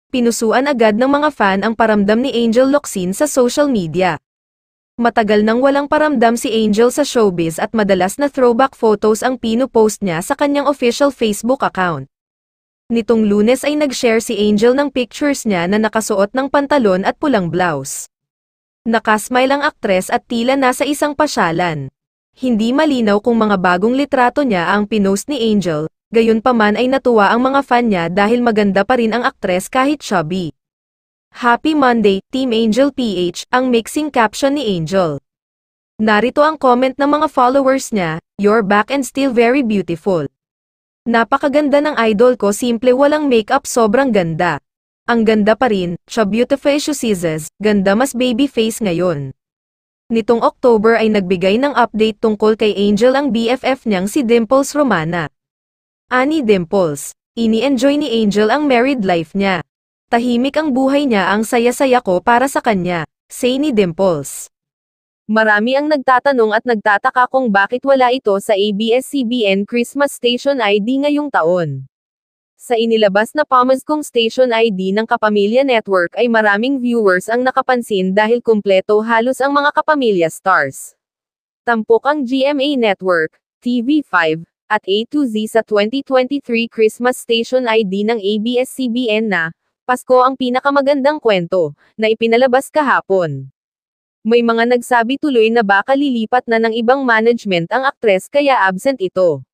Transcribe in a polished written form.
pinusuan agad ng mga fan ang paramdam ni Angel Locsin sa social media. Matagal nang walang paramdam si Angel sa showbiz at madalas na throwback photos ang pino-post niya sa kanyang official Facebook account. Nitong Lunes ay nag-share si Angel ng pictures niya na nakasuot ng pantalon at pulang blouse. Nakasmile ang aktres at tila nasa isang pasyalan. Hindi malinaw kung mga bagong litrato niya ang pinost ni Angel, gayunpaman ay natuwa ang mga fan niya dahil maganda pa rin ang aktres kahit chubby. Happy Monday, Team Angel PH, ang mixing caption ni Angel. Narito ang comment ng mga followers niya, "You're back and still very beautiful. Napakaganda ng idol ko, simple walang makeup, sobrang ganda. Ang ganda pa rin, siya beautiful sizes, ganda mas baby face ngayon." Nitong October ay nagbigay ng update tungkol kay Angel ang BFF niyang si Dimples Romana. Ani Dimples, ini-enjoy ni Angel ang married life niya. Tahimik ang buhay niya, ang saya-saya ko para sa kanya, say ni Dimples. Marami ang nagtatanong at nagtataka kung bakit wala ito sa ABS-CBN Christmas Station ID ngayong taon. Sa inilabas na pamaskong Station ID ng Kapamilya Network ay maraming viewers ang nakapansin dahil kumpleto halos ang mga kapamilya stars. Tampok ang GMA Network, TV5, at A to Z sa 2023 Christmas Station ID ng ABS-CBN na Pasko ang pinakamagandang kwento, na ipinalabas kahapon. May mga nagsabi tuloy na baka lilipat na ng ibang management ang aktres kaya absent ito.